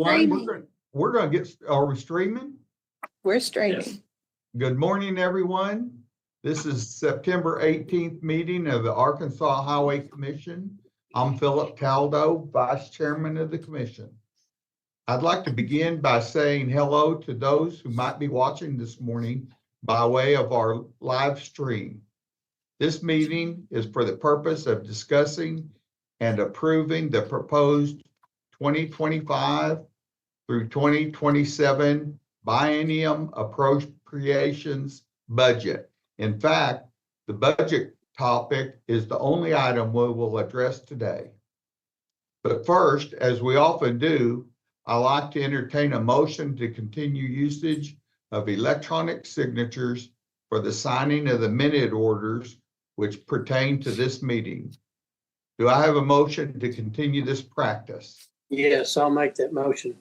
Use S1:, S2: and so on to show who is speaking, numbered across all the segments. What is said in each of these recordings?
S1: Streaming.
S2: We're gonna get, are we streaming?
S1: We're streaming.
S2: Good morning, everyone. This is September 18th meeting of the Arkansas Highway Commission. I'm Philip Caldo, Vice Chairman of the Commission. I'd like to begin by saying hello to those who might be watching this morning by way of our live stream. This meeting is for the purpose of discussing and approving the proposed 2025 through 2027 biennium appropriations budget. In fact, the budget topic is the only item we will address today. But first, as we often do, I like to entertain a motion to continue usage of electronic signatures for the signing of the minute orders which pertain to this meeting. Do I have a motion to continue this practice?
S3: Yes, I'll make that motion.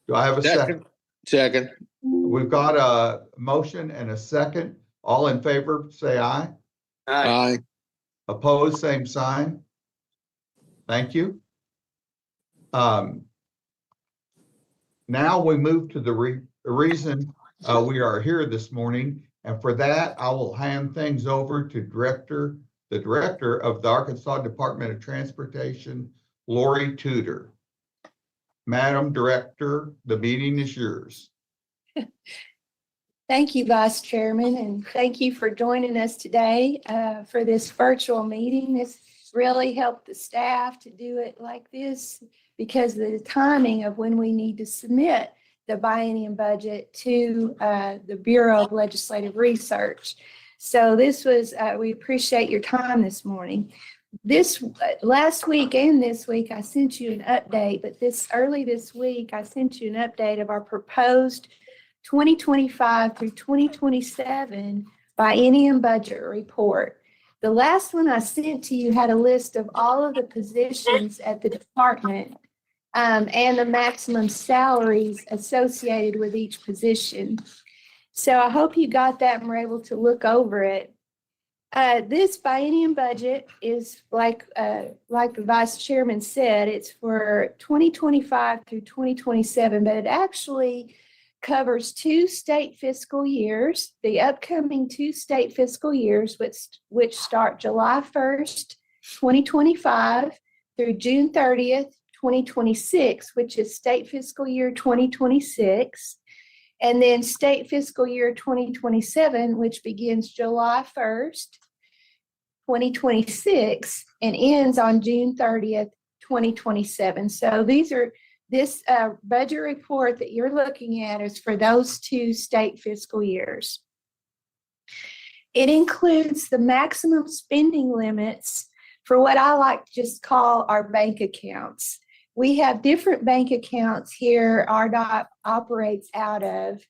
S2: Do I have a second?
S4: Second.
S2: We've got a motion and a second. All in favor, say aye.
S4: Aye.
S2: Opposed, same sign. Thank you. Now we move to the reason we are here this morning. And for that, I will hand things over to the Director of the Arkansas Department of Transportation, Lori Tudor. Madam Director, the meeting is yours.
S1: Thank you, Vice Chairman, and thank you for joining us today for this virtual meeting. This really helped the staff to do it like this because of the timing of when we need to submit the biennium budget to the Bureau of Legislative Research. So this was, we appreciate your time this morning. This last week and this week, I sent you an update, but early this week, I sent you an update of our proposed 2025 through 2027 biennium budget report. The last one I sent to you had a list of all of the positions at the department and the maximum salaries associated with each position. So I hope you got that and were able to look over it. This biennium budget is like the Vice Chairman said, it's for 2025 through 2027, but it actually covers two state fiscal years, the upcoming two state fiscal years, which start July 1st, 2025 through June 30th, 2026, which is state fiscal year 2026. And then state fiscal year 2027, which begins July 1st, 2026, and ends on June 30th, 2027. So this budget report that you're looking at is for those two state fiscal years. It includes the maximum spending limits for what I like to just call our bank accounts. We have different bank accounts here RDOT operates out of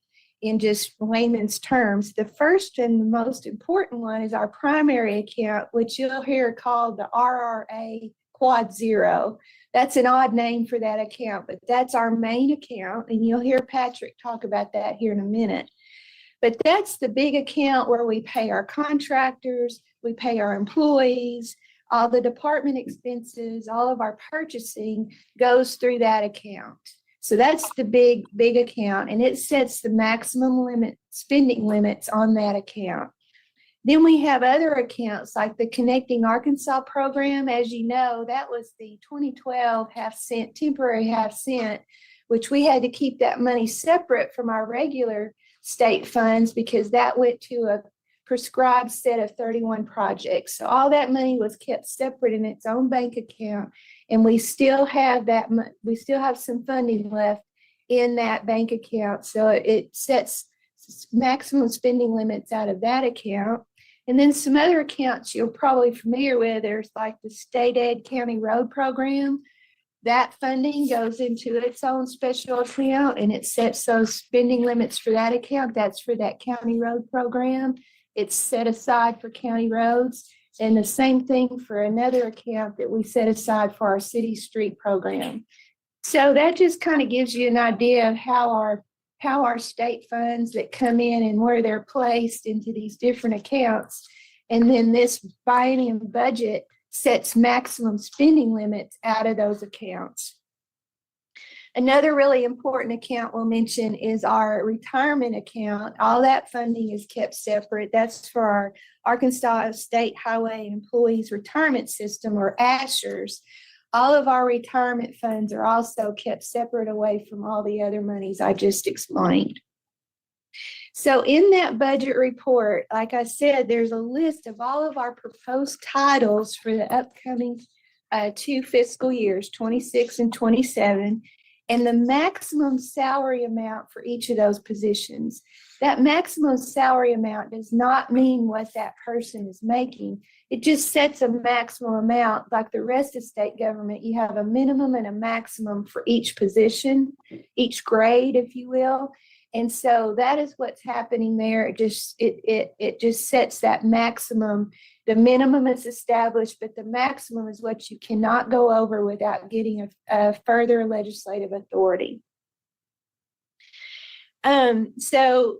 S1: in just layman's terms. The first and the most important one is our primary account, which you'll hear called the RRA Quad Zero. That's an odd name for that account, but that's our main account, and you'll hear Patrick talk about that here in a minute. But that's the big account where we pay our contractors, we pay our employees, all the department expenses, all of our purchasing goes through that account. So that's the big account, and it sets the maximum spending limits on that account. Then we have other accounts like the Connecting Arkansas program. As you know, that was the 2012 half-cent, temporary half-cent, which we had to keep that money separate from our regular state funds because that went to a prescribed set of 31 projects. So all that money was kept separate in its own bank account, and we still have some funding left in that bank account. So it sets maximum spending limits out of that account. And then some other accounts you're probably familiar with, there's like the State Ed County Road Program. That funding goes into its own special account, and it sets those spending limits for that account. That's for that county road program. It's set aside for county roads, and the same thing for another account that we set aside for our city street program. So that just kind of gives you an idea of how our state funds that come in and where they're placed into these different accounts. And then this biennium budget sets maximum spending limits out of those accounts. Another really important account we'll mention is our retirement account. All that funding is kept separate. That's for our Arkansas State Highway Employees Retirement System, or ASHERS. All of our retirement funds are also kept separate away from all the other monies I just explained. So in that budget report, like I said, there's a list of all of our proposed titles for the upcoming 2 fiscal years, 26 and 27, and the maximum salary amount for each of those positions. That maximum salary amount does not mean what that person is making. It just sets a maximum amount. Like the rest of state government, you have a minimum and a maximum for each position, each grade, if you will. And so that is what's happening there. It just sets that maximum. The minimum is established, but the maximum is what you cannot go over without getting a further legislative authority. Also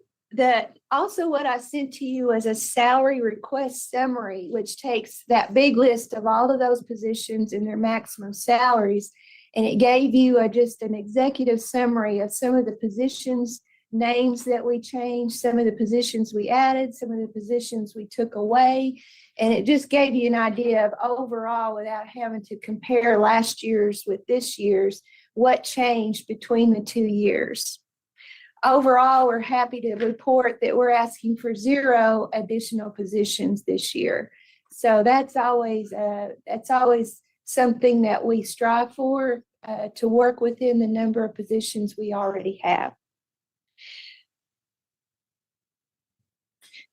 S1: what I sent to you was a salary request summary, which takes that big list of all of those positions and their maximum salaries, and it gave you just an executive summary of some of the positions, names that we changed, some of the positions we added, some of the positions we took away, and it just gave you an idea of overall, without having to compare last year's with this year's, what changed between the 2 years. Overall, we're happy to report that we're asking for 0 additional positions this year. So that's always something that we strive for, to work within the number of positions we already have.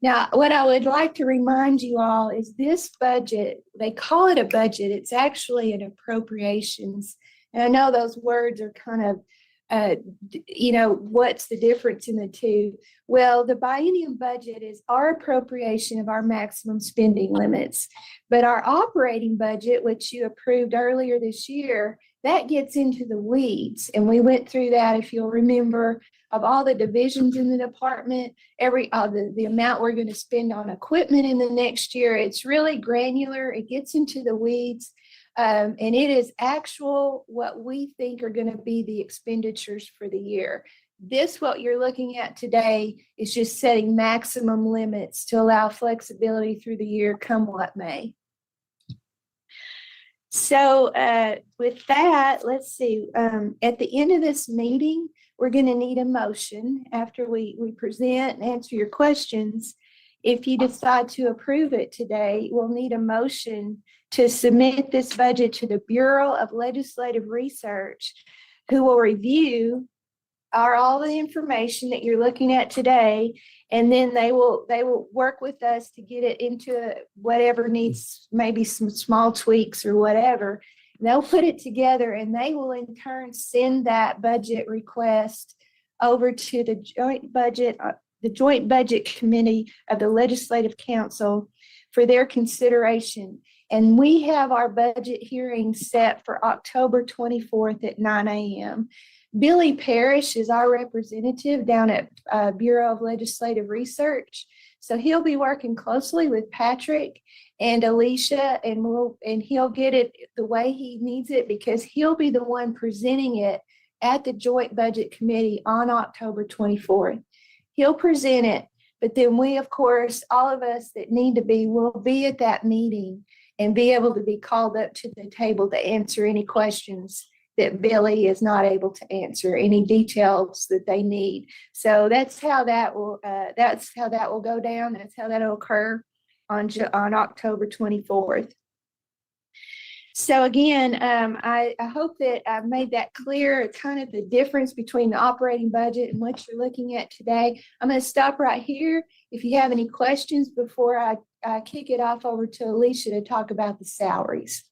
S1: Now, what I would like to remind you all is this budget, they call it a budget, it's actually an appropriations. And I know those words are kind of, what's the difference in the two? Well, the biennium budget is our appropriation of our maximum spending limits. But our operating budget, which you approved earlier this year, that gets into the weeds. And we went through that, if you'll remember, of all the divisions in the department, the amount we're going to spend on equipment in the next year. It's really granular. It gets into the weeds. And it is actual what we think are going to be the expenditures for the year. What you're looking at today is just setting maximum limits to allow flexibility through the year, come what may. So with that, let's see, at the end of this meeting, we're going to need a motion after we present and answer your questions. If you decide to approve it today, we'll need a motion to submit this budget to the Bureau of Legislative Research, who will review all the information that you're looking at today, and then they will work with us to get it into whatever needs, maybe some small tweaks or whatever. They'll put it together, and they will in turn send that budget request over to the Joint Budget Committee of the Legislative Council for their consideration. And we have our budget hearing set for October 24th at 9 a.m. Billy Parrish is our representative down at Bureau of Legislative Research. So he'll be working closely with Patrick and Alicia, and he'll get it the way he needs it, because he'll be the one presenting it at the Joint Budget Committee on October 24th. He'll present it, but then we, of course, all of us that need to be, will be at that meeting and be able to be called up to the table to answer any questions that Billy is not able to answer, any details that they need. So that's how that will go down. That's how that'll occur on October 24th. So again, I hope that I've made that clear, kind of the difference between the operating budget and what you're looking at today. I'm going to stop right here. If you have any questions before I kick it off over to Alicia to talk about the salaries.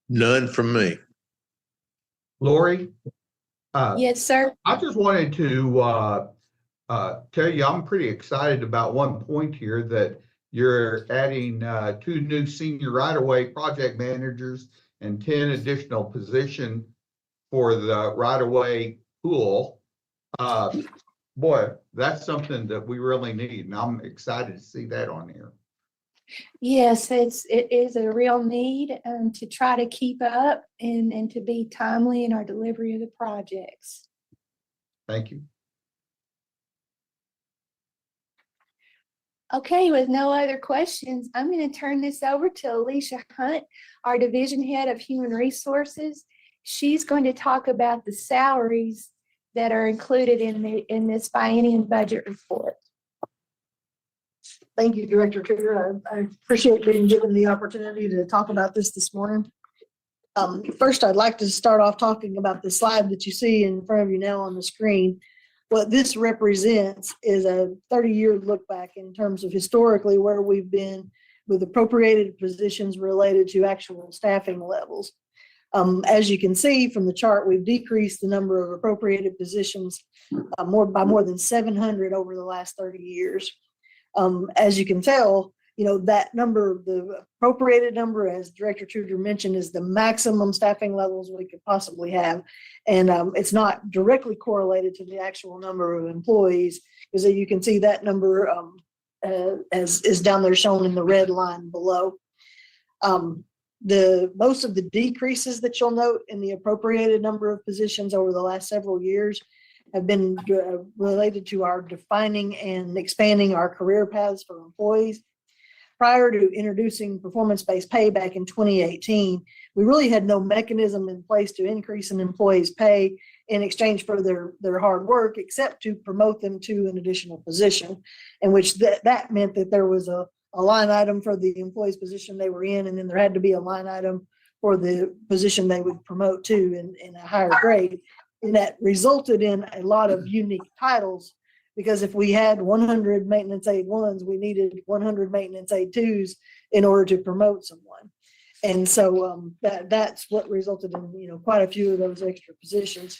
S4: None from me.
S2: Lori?
S1: Yes, sir.
S2: I just wanted to tell you, I'm pretty excited about one point here, that you're adding 2 new senior right-of-way project managers and 10 additional positions for the right-of-way pool. Boy, that's something that we really need, and I'm excited to see that on here.
S1: Yes, it is a real need to try to keep up and to be timely in our delivery of the projects.
S2: Thank you.
S1: Okay, with no other questions, I'm going to turn this over to Alicia Hunt, our Division Head of Human Resources. She's going to talk about the salaries that are included in this biennium budget report.
S5: Thank you, Director Tudor. I appreciate being given the opportunity to talk about this morning. First, I'd like to start off talking about the slide that you see in front of you now on the screen. What this represents is a 30-year look back in terms of historically where we've been with appropriated positions related to actual staffing levels. As you can see from the chart, we've decreased the number of appropriated positions by more than 700 over the last 30 years. As you can tell, that number, the appropriated number, as Director Tudor mentioned, is the maximum staffing levels we could possibly have. And it's not directly correlated to the actual number of employees, because you can see that number as is down there shown in the red line below. Most of the decreases that you'll note in the appropriated number of positions over the last several years have been related to our defining and expanding our career paths for employees. Prior to introducing performance-based pay back in 2018, we really had no mechanism in place to increase an employee's pay in exchange for their hard work, except to promote them to an additional position, in which that meant that there was a line item for the employee's position they were in, and then there had to be a line item for the position they would promote to in a higher grade. And that resulted in a lot of unique titles, because if we had 100 maintenance aid ones, we needed 100 maintenance aid twos in order to promote someone. And so that's what resulted in quite a few of those extra positions.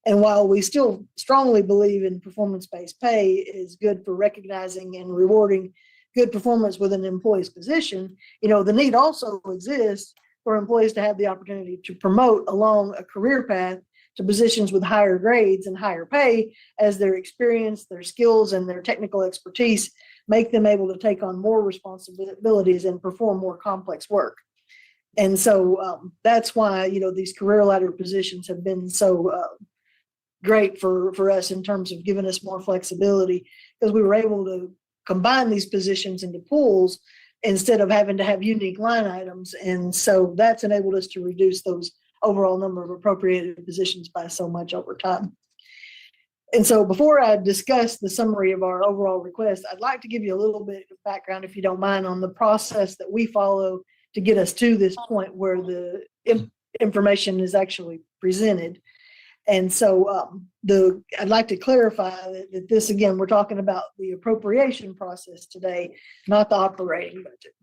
S5: And while we still strongly believe in performance-based pay is good for recognizing and rewarding good performance with an employee's position, the need also exists for employees to have the opportunity to promote along a career path to positions with higher grades and higher pay, as their experience, their skills, and their technical expertise make them able to take on more responsibilities and perform more complex work. And so that's why these career ladder positions have been so great for us in terms of giving us more flexibility, because we were able to combine these positions into pools instead of having to have unique line items. And so that's enabled us to reduce those overall number of appropriated positions by so much over time. And so before I discuss the summary of our overall request, I'd like to give you a little bit of background, if you don't mind, on the process that we follow to get us to this point where the information is actually presented. And so I'd like to clarify that this, again, we're talking about the appropriation process today, not the operating budget.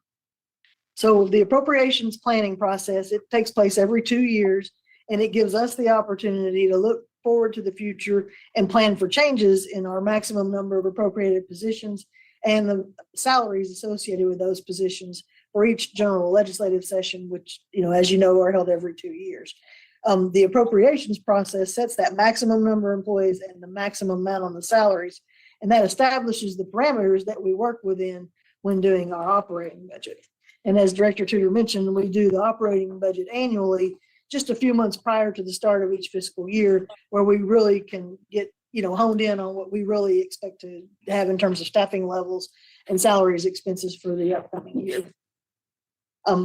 S5: So the appropriations planning process, it takes place every 2 years, and it gives us the opportunity to look forward to the future and plan for changes in our maximum number of appropriated positions and the salaries associated with those positions for each general legislative session, which, as you know, are held every 2 years. The appropriations process sets that maximum number of employees and the maximum amount on the salaries, and that establishes the parameters that we work within when doing our operating budget. And as Director Tudor mentioned, we do the operating budget annually, just a few months prior to the start of each fiscal year, where we really can get honed in on what we really expect to have in terms of staffing levels and salaries expenses for the upcoming year.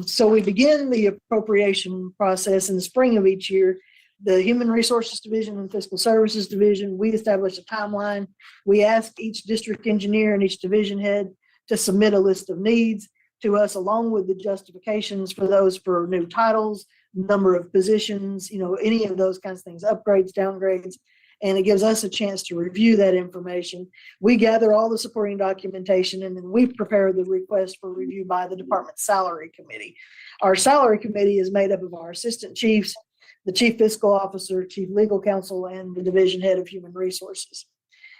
S5: So we begin the appropriation process in the spring of each year. The Human Resources Division and Fiscal Services Division, we establish a timeline. We ask each district engineer and each division head to submit a list of needs to us, along with the justifications for those for new titles, number of positions, any of those kinds of things, upgrades, downgrades. And it gives us a chance to review that information. We gather all the supporting documentation, and then we prepare the request for review by the department salary committee. Our salary committee is made up of our assistant chiefs, the chief fiscal officer, chief legal counsel, and the division head of human resources.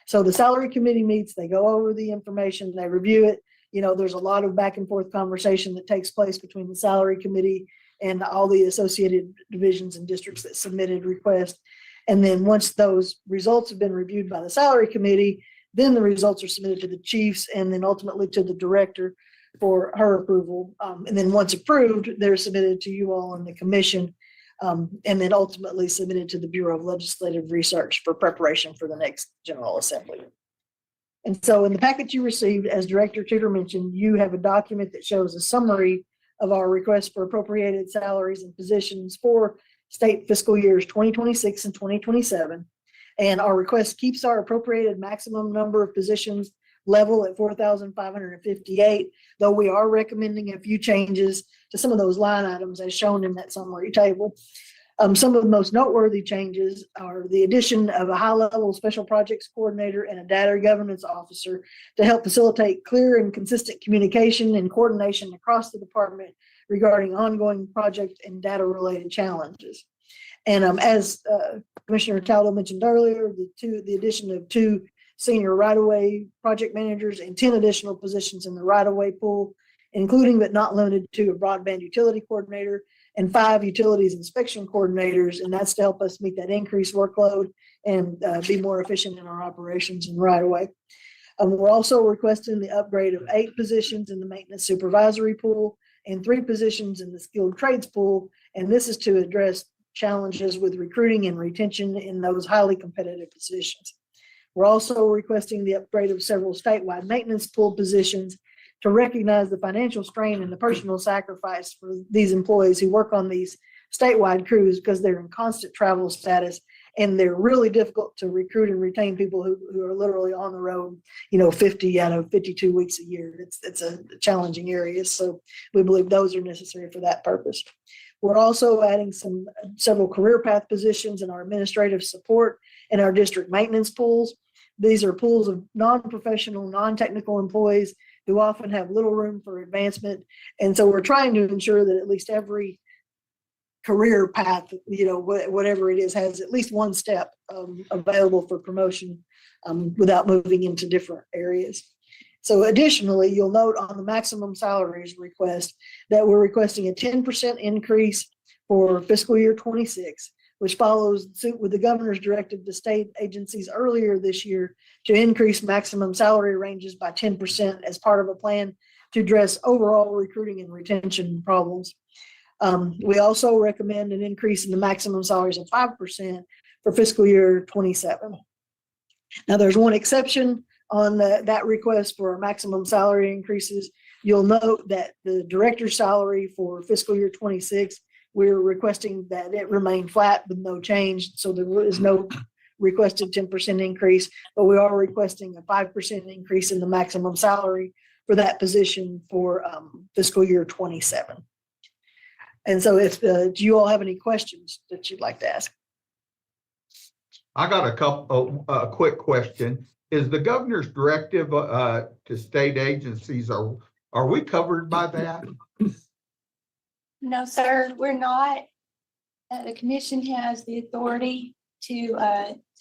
S5: So the salary committee meets, they go over the information, they review it. There's a lot of back and forth conversation that takes place between the salary committee and all the associated divisions and districts that submitted requests. And then once those results have been reviewed by the salary committee, then the results are submitted to the chiefs and then ultimately to the director, for her approval. And then once approved, they're submitted to you all in the commission, and then ultimately submitted to the Bureau of Legislative Research for preparation for the next General Assembly. And so in the packet you received, as Director Tudor mentioned, you have a document that shows a summary of our request for appropriated salaries and positions for state fiscal years 2026 and 2027. And our request keeps our appropriated maximum number of positions level at 4,558, though we are recommending a few changes to some of those line items as shown in that summary table. Some of the most noteworthy changes are the addition of a high-level special projects coordinator and a data governance officer to help facilitate clear and consistent communication and coordination across the department regarding ongoing project and data-related challenges. And as Commissioner Taldo mentioned earlier, the addition of 2 senior right-of-way project managers and 10 additional positions in the right-of-way pool, including but not limited to a broadband utility coordinator and 5 utilities inspection coordinators. And that's to help us meet that increased workload and be more efficient in our operations in right-of-way. We're also requesting the upgrade of 8 positions in the maintenance supervisory pool and 3 positions in the skilled trades pool. And this is to address challenges with recruiting and retention in those highly competitive positions. We're also requesting the upgrade of several statewide maintenance pool positions to recognize the financial strain and the personal sacrifice for these employees who work on these statewide crews because they're in constant travel status, and they're really difficult to recruit and retain people who are literally on the road, 50 out of 52 weeks a year. It's a challenging area. So we believe those are necessary for that purpose. We're also adding several career path positions in our administrative support and our district maintenance pools. These are pools of non-professional, non-technical employees who often have little room for advancement. And so we're trying to ensure that at least every career path, whatever it is, has at least one step available for promotion without moving into different areas. So additionally, you'll note on the maximum salaries request that we're requesting a 10% increase for fiscal year 26, which follows suit with the governor's directive to state agencies earlier this year to increase maximum salary ranges by 10% as part of a plan to address overall recruiting and retention problems. We also recommend an increase in the maximum salaries of 5% for fiscal year 27. Now, there's one exception on that request for maximum salary increases. You'll note that the director's salary for fiscal year 26, we're requesting that it remain flat with no change. So there is no requested 10% increase, but we are requesting a 5% increase in the maximum salary for that position for fiscal year 27. And so do you all have any questions that you'd like to ask?
S2: I got a quick question. Is the governor's directive to state agencies, are we covered by that?
S1: No, sir, we're not. The commission has the authority to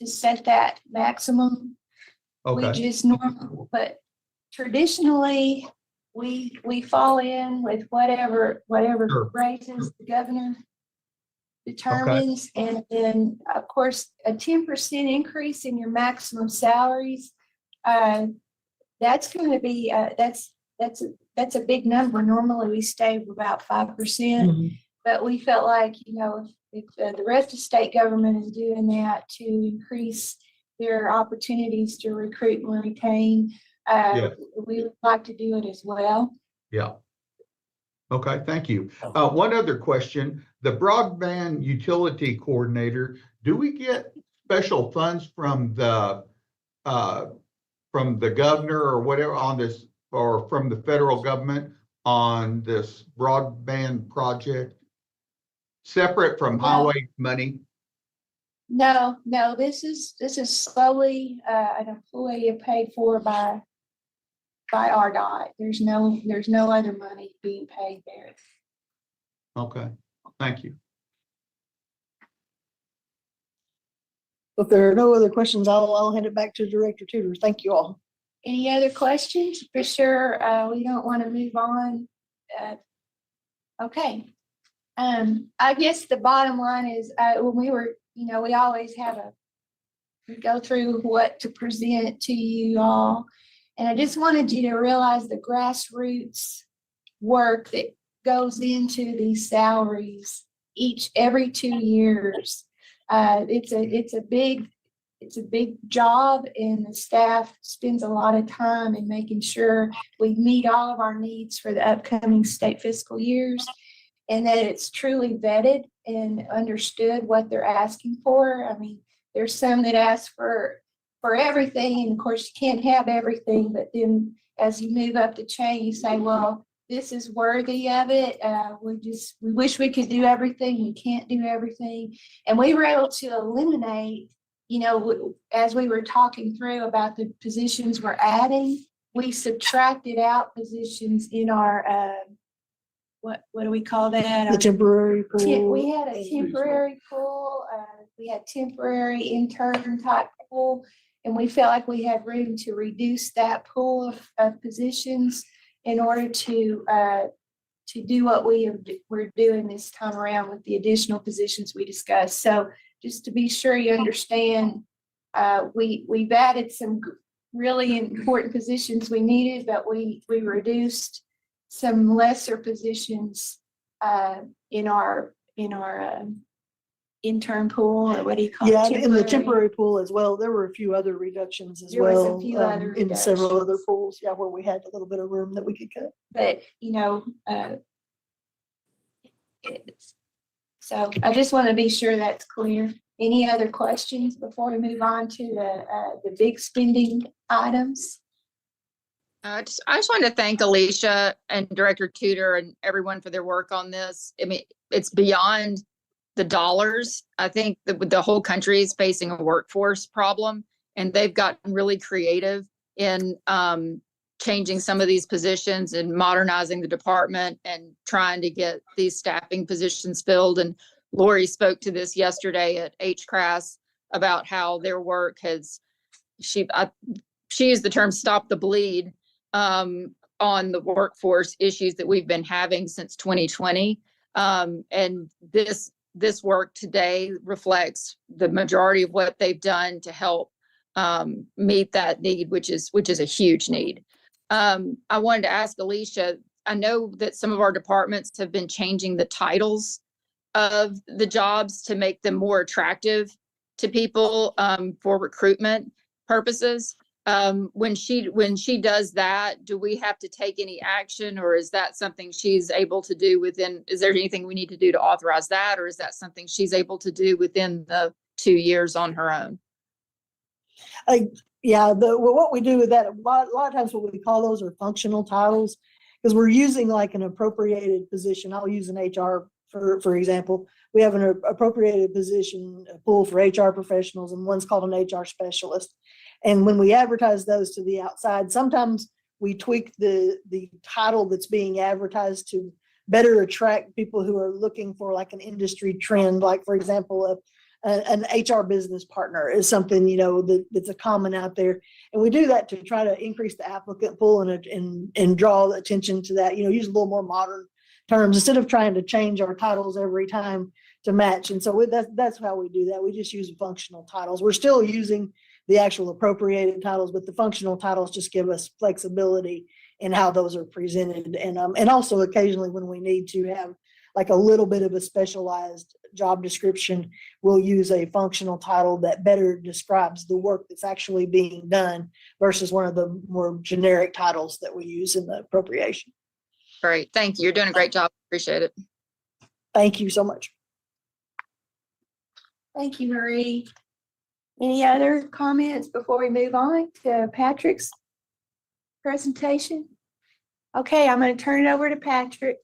S1: set that maximum
S2: Okay,
S1: wages normal, but traditionally, we fall in with whatever
S2: Sure.
S1: raises the governor determines. And then, of course, a 10% increase in your maximum salaries, that's going to be, that's a big number. Normally we stay with about 5%, but we felt like, if the rest of state government is doing that to increase their opportunities to recruit and retain, we would like to do it as well.
S2: yeah. Okay, thank you. One other question, the broadband utility coordinator, do we get special funds from the governor or whatever on this, or from the federal government on this broadband project? Separate from highway money?
S1: No, this is solely an employee paid for by RDOT. There's no other money being paid there.
S2: Okay, thank you.
S5: If there are no other questions, I'll hand it back to Director Tudor. Thank you all.
S1: Any other questions? For sure, we don't want to move on. Okay. I guess the bottom line is when we were, we always we go through what to present to you all. And I just wanted you to realize the grassroots work that goes into these salaries every 2 years. It's a big job, and the staff spends a lot of time in making sure we meet all of our needs for the upcoming state fiscal years, and that it's truly vetted and understood what they're asking for. I mean, there's some that ask for everything, and of course you can't have everything, but then as you move up the chain, you say, well, this is worthy of it. We wish we could do everything. We can't do everything. And we were able to eliminate, as we were talking through about the positions we're adding, we subtracted out positions in our, what do we call that?
S5: The temporary pool.
S1: We had a temporary pool, we had temporary intern type pool, and we felt like we had room to reduce that pool of positions in order to do what we're doing this time around with the additional positions we discussed. So just to be sure you understand, we've added some really important positions we needed, but we reduced some lesser positions in our intern pool, or what do you call it?
S5: Yeah, in the temporary pool as well. There were a few other reductions as
S1: There was a
S5: well.
S1: few other
S5: In several other
S1: reductions.
S5: pools, yeah, where we had a little bit of room that we could cut.
S1: But, so I just want to be sure that's clear. Any other questions before we move on to the big spending items?
S6: I just wanted to thank Alicia and Director Tudor and everyone for their work on this. I mean, it's beyond the dollars. I think that the whole country is facing a workforce problem, and they've gotten really creative in changing some of these positions and modernizing the department and trying to get these staffing positions filled. And Lori spoke to this yesterday at HCRAS about how their work has, she used the term "stop the bleed" on the workforce issues that we've been having since 2020. And this work today reflects the majority of what they've done to help meet that need, which is a huge need. I wanted to ask Alicia, I know that some of our departments have been changing the titles of the jobs to make them more attractive to people for recruitment purposes. When she does that, do we have to take any action, or is that something she's able to do is there anything we need to do to authorize that, or is that something she's able to do within the 2 years on her own?
S5: Yeah, what we do with that, a lot of times what we call those are functional titles, because we're using like an appropriated position. I'll use an HR for example. We have an appropriated position pool for HR professionals, and one's called an HR specialist. And when we advertise those to the outside, sometimes we tweak the title that's being advertised to better attract people who are looking for like an industry trend. Like, for example, an HR business partner is something, that's a common out there. And we do that to try to increase the applicant pool and draw the attention to that, use a little more modern terms instead of trying to change our titles every time to match. And so that's how we do that. We just use functional titles. We're still using the actual appropriated titles, but the functional titles just give us flexibility in how those are presented. And also occasionally when we need to have like a little bit of a specialized job description, we'll use a functional title that better describes the work that's actually being done versus one of the more generic titles that we use in the appropriation.
S6: Great. Thank you. You're doing a great job. Appreciate it.
S5: Thank you so much.
S1: Thank you, Marie. Any other comments before we move on to Patrick's presentation? Okay, I'm going to turn it over to Patrick.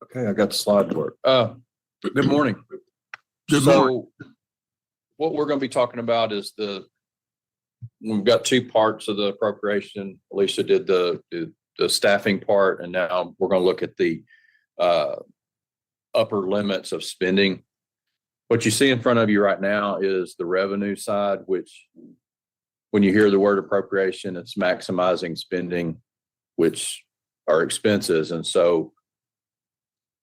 S7: Okay, I got the slide to work. Good morning.
S4: Good
S7: So what we're going to be talking about is we've got two parts of the appropriation. Alicia did the staffing part, and now we're going to look at the upper limits of spending. What you see in front of you right now is the revenue side, which when you hear the word appropriation, it's maximizing spending, which are expenses. And so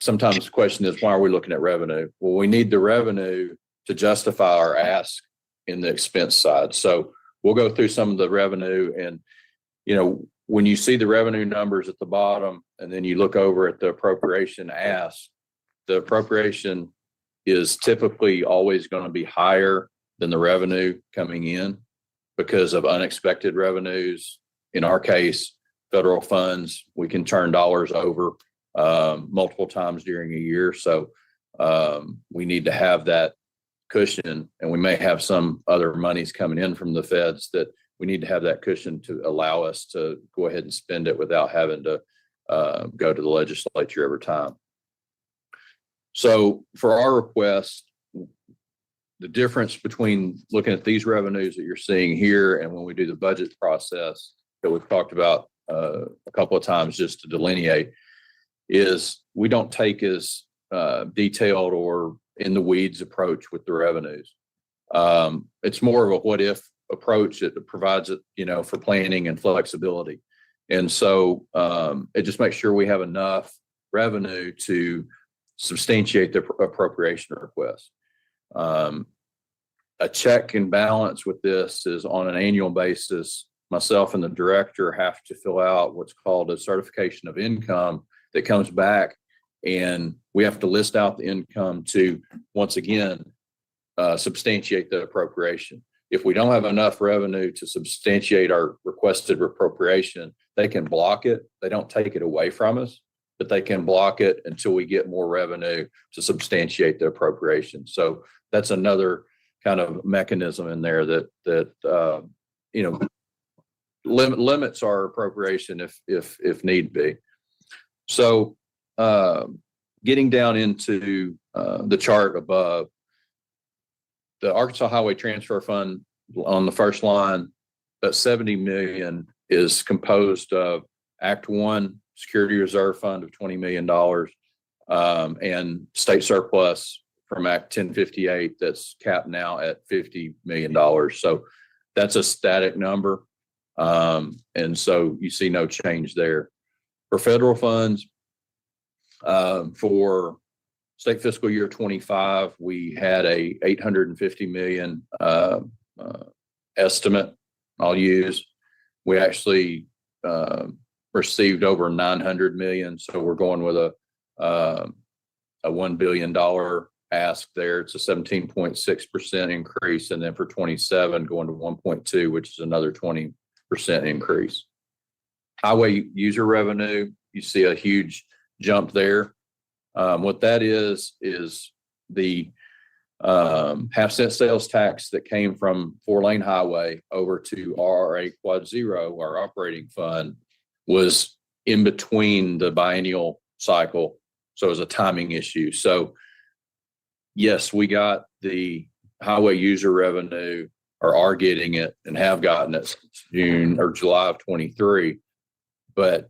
S7: sometimes the question is, why are we looking at revenue? Well, we need the revenue to justify our ask in the expense side. So we'll go through some of the revenue and, when you see the revenue numbers at the bottom and then you look over at the appropriation ask, the appropriation is typically always going to be higher than the revenue coming in because of unexpected revenues. In our case, federal funds, we can turn dollars over multiple times during a year. So we need to have that cushion, and we may have some other monies coming in from the feds that we need to have that cushion to allow us to go ahead and spend it without having to go to the legislature every time. So for our request, the difference between looking at these revenues that you're seeing here and when we do the budget process that we've talked about a couple of times just to delineate is we don't take as detailed or in the weeds approach with the revenues. It's more of a what if approach that provides it, for planning and flexibility. And so it just makes sure we have enough revenue to substantiate the appropriation request. A check and balance with this is on an annual basis. Myself and the director have to fill out what's called a certification of income that comes back, and we have to list out the income to, once again, substantiate the appropriation. If we don't have enough revenue to substantiate our requested appropriation, they can block it. They don't take it away from us, but they can block it until we get more revenue to substantiate the appropriation. So that's another kind of mechanism in there that limits our appropriation if need be. So getting down into the chart above, the Arkansas Highway Transfer Fund on the first line, that 70 million is composed of Act 1 Security Reserve Fund of $20 million and state surplus from Act 1058 that's capped now at $50 million. So that's a static number. And so you see no change there. For federal funds, for state fiscal year 25, we had a 850 million estimate I'll use. We actually received over 900 million. So we're going with a $1 billion ask there. It's a 17.6% increase. And then for 27 going to 1.2, which is another 20% increase. Highway user revenue, you see a huge jump there. What that is the half-cent sales tax that came from 4-lane highway over to RRA Quad Zero, our operating fund, was in between the biennial cycle. So it was a timing issue. So yes, we got the highway user revenue, or are getting it and have gotten it since June or July of 23, but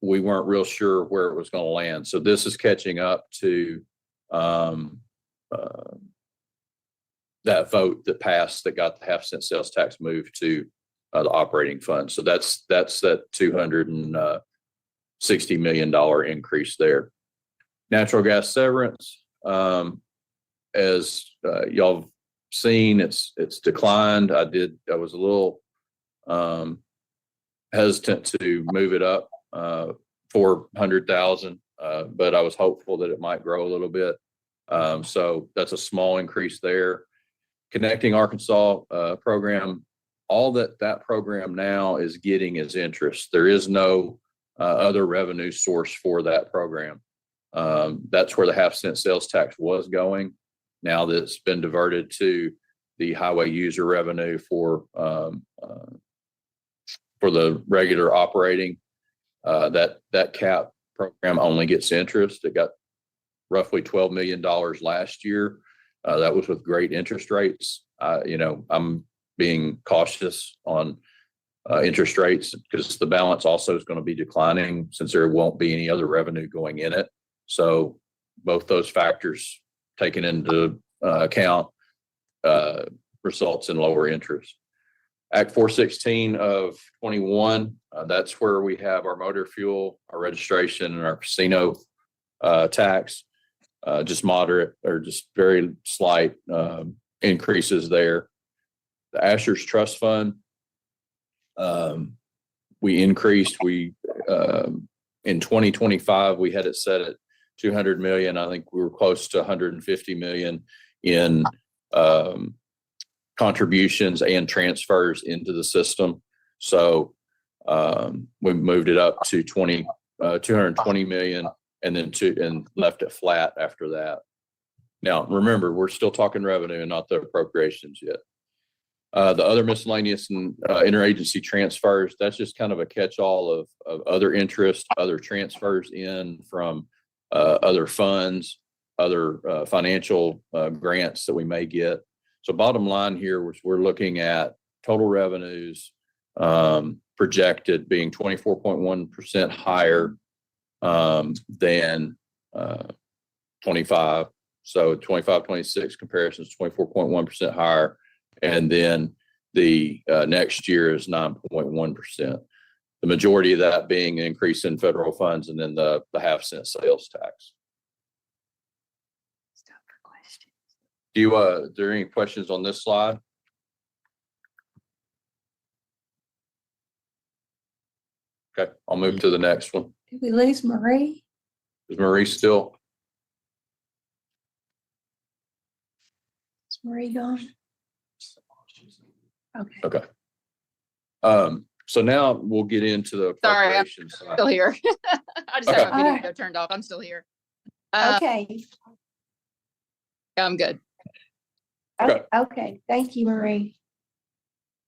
S7: we weren't real sure where it was going to land. So this is catching up to that vote that passed that got the half-cent sales tax moved to the operating fund. So that's that $260 million increase there. Natural gas severance, as y'all have seen, it's declined. I was a little hesitant to move it up 400,000, but I was hopeful that it might grow a little bit. So that's a small increase there. Connecting Arkansas program, all that program now is getting is interest. There is no other revenue source for that program. That's where the half-cent sales tax was going. Now that it's been diverted to the highway user revenue for the regular operating, that CAP program only gets interest. It got roughly $12 million last year. That was with great interest rates. I'm being cautious on interest rates because the balance also is going to be declining since there won't be any other revenue going in it. So both those factors taken into account results in lower interest. Act 416 of 21, that's where we have our motor fuel, our registration, and our casino tax, just moderate or just very slight increases there. The Asher's Trust Fund, We increased, in 2025, we had it set at 200 million. I think we were close to 150 million in contributions and transfers into the system. So we moved it up to 220 million and then and left it flat after that. Now, remember, we're still talking revenue and not the appropriations yet. The other miscellaneous and interagency transfers, that's just kind of a catch-all of other interest, other transfers in from other funds, other financial grants that we may get. So bottom line here was we're looking at total revenues projected being 24.1% higher than 25. So 25, 26 comparisons, 24.1% higher. And then the next year is 9.1%. The majority of that being an increase in federal funds and then the half-cent sales tax.
S1: Stop for questions.
S7: Are there any questions on this slide? Okay, I'll move to the next one.
S1: Did we lose Marie?
S7: Is Marie still?
S1: Is Marie gone? Okay.
S7: Okay. So now we'll get into the
S6: Sorry, I'm
S7: appropriations side.
S6: Still here. I just
S7: Okay.
S6: have my video turned off. I'm still here.
S1: Okay.
S6: I'm good.
S7: Okay.
S1: Okay. Thank you, Marie.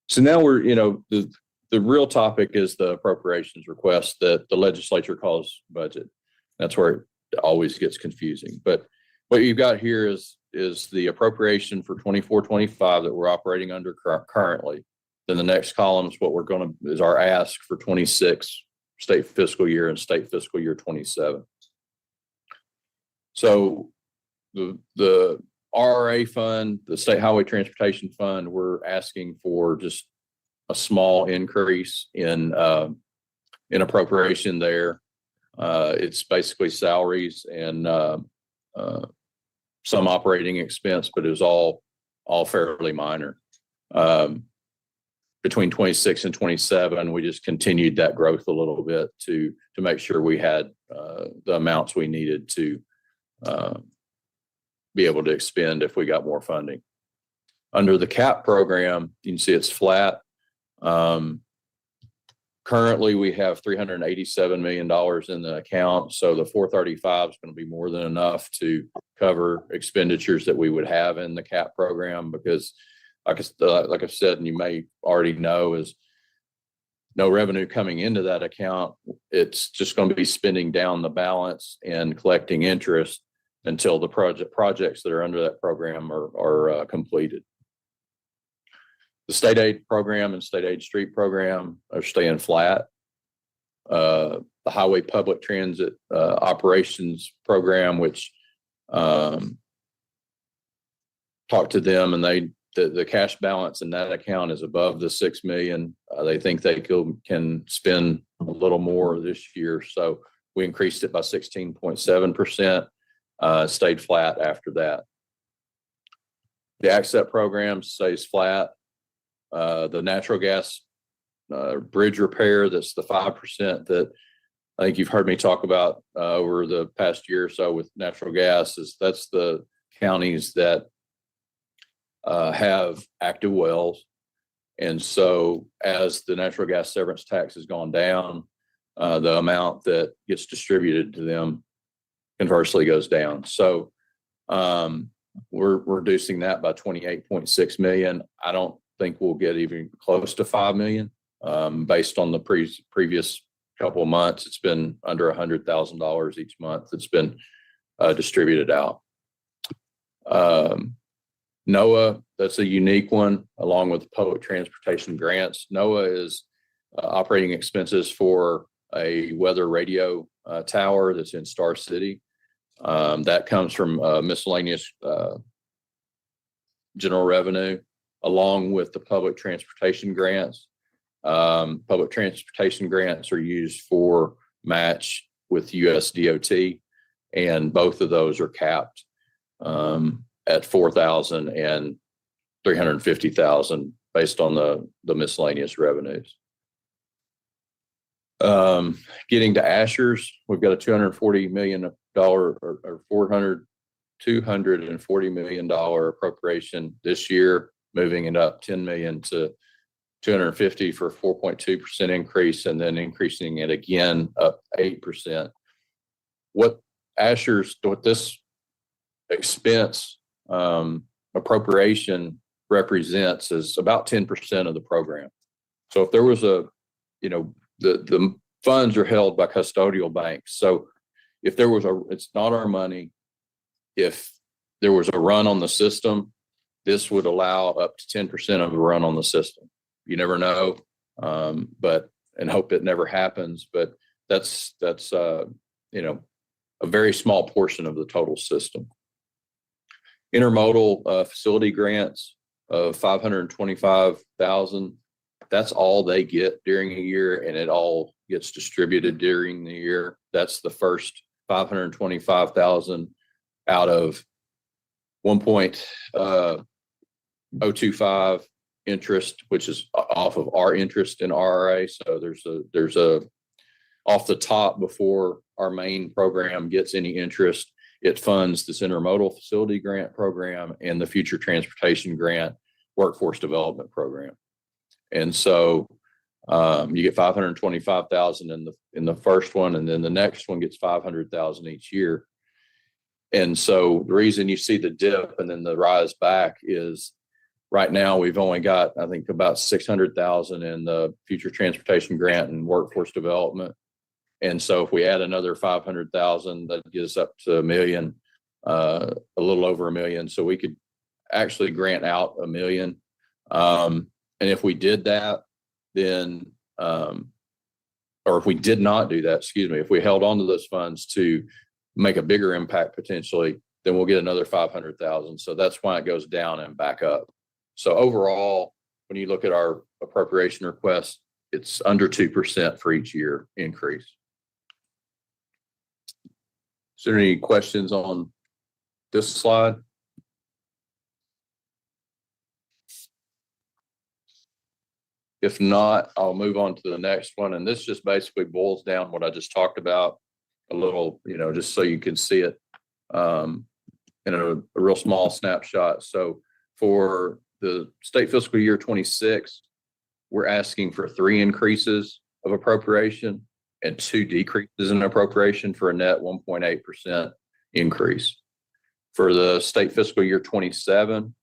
S7: So now we're, the real topic is the appropriations request that the legislature calls budget. That's where it always gets confusing. But what you've got here is the appropriation for 24-25 that we're operating under currently. Then the next column is what is our ask for 26 state fiscal year and state fiscal year 27. So the RRA fund, the State Highway Transportation Fund, we're asking for just a small increase in appropriation there. It's basically salaries and some operating expense, but it was all fairly minor. Between 26 and 27, we just continued that growth a little bit to make sure we had the amounts we needed to be able to expend if we got more funding. Under the CAP program, you can see it's flat. Currently, we have $387 million in the account, so the 435 is going to be more than enough to cover expenditures that we would have in the CAP program because, like I said, and you may already know, is no revenue coming into that account. It's just going to be spending down the balance and collecting interest until the projects that are under that program are completed. The state aid program and state aid street program are staying flat. The highway public transit operations program, which talked to them, and the cash balance in that account is above the 6 million. They think they can spend a little more this year, so we increased it by 16.7%. Stayed flat after that. The ACCEP program stays flat. The natural gas bridge repair, that's the 5% that I think you've heard me talk about over the past year or so with natural gas, that's the counties that have active wells. And so as the natural gas severance tax has gone down, the amount that gets distributed to them conversely goes down. So we're reducing that by 28.6 million. I don't think we'll get even close to 5 million. Based on the previous couple of months, it's been under $100,000 each month. It's been distributed out. NOAA, that's a unique one, along with public transportation grants. NOAA is operating expenses for a weather radio tower that's in Star City. That comes from miscellaneous general revenue, along with the public transportation grants. Public transportation grants are used for match with US DOT, and both of those are capped at $4,000 and $350,000 based on the miscellaneous revenues. Getting to Asher's, we've got a $240 million or $240 million appropriation this year, moving it up 10 million to 250 for 4.2% increase, and then increasing it again up 8%. What this expense appropriation represents is about 10% of the program. So if there was the funds are held by custodial banks. So if there was it's not our money. If there was a run on the system, this would allow up to 10% of the run on the system. You never know, and hope it never happens. But that's a very small portion of the total system. Intermodal facility grants of $525,000. That's all they get during a year, and it all gets distributed during the year. That's the first $525,000 out of 1.025 interest, which is off of our interest in RRA. So there's a off the top before our main program gets any interest. It funds this intermodal facility grant program and the future transportation grant workforce development program. And so you get $525,000 in the first one, and then the next one gets $500,000 each year. And so the reason you see the dip and then the rise back is right now we've only got, I think, about $600,000 in the future transportation grant and workforce development. And so if we add another $500,000, that gives up to $1 million, a little over $1 million. So we could actually grant out $1 million. And if we did that, then, or if we did not do that, if we held on to those funds to make a bigger impact potentially, then we'll get another $500,000. So that's why it goes down and back up. So overall, when you look at our appropriation request, it's under 2% for each year increase. Is there any questions on this slide? If not, I'll move on to the next one. And this just basically boils down what I just talked about a little, just so you can see it in a real small snapshot. So for the state fiscal year 26, we're asking for 3 increases of appropriation and 2 decreases in appropriation for a net 1.8% increase. For the state fiscal year 27,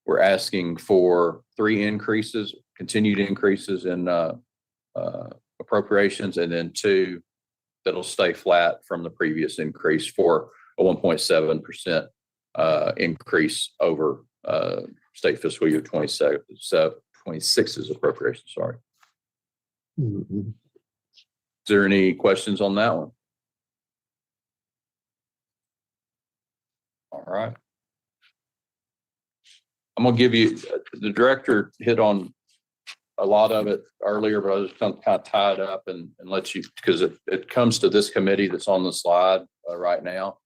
S7: we're asking for 3 increases, continued increases in appropriations, and then 2 that'll stay flat from the previous increase for a 1.7% increase over state fiscal year 26's appropriation. Sorry. Is there any questions on that one? All right. I'm going to give you, the director hit on a lot of it earlier, but I was kind of tie it up and let you, because it comes to this committee that's on the slide right now.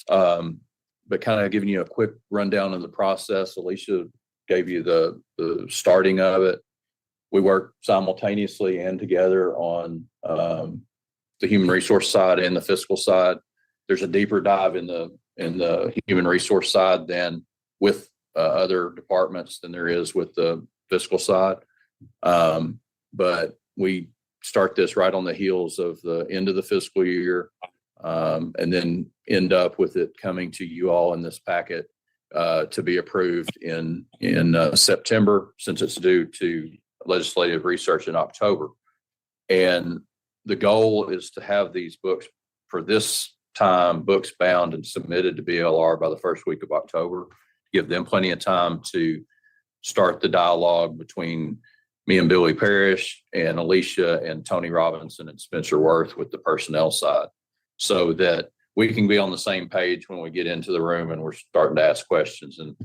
S7: But kind of giving you a quick rundown of the process. Alicia gave you the starting of it. We work simultaneously and together on the human resource side and the fiscal side. There's a deeper dive in the human resource side than with other departments than there is with the fiscal side. But we start this right on the heels of the end of the fiscal year, and then end up with it coming to you all in this packet to be approved in September, since it's due to legislative research in October. And the goal is to have these books for this time, books bound and submitted to BLR by the first week of October, give them plenty of time to start the dialogue between me and Billy Parrish and Alicia and Tony Robinson and Spencer Worth with the personnel side, so that we can be on the same page when we get into the room and we're starting to ask questions. And,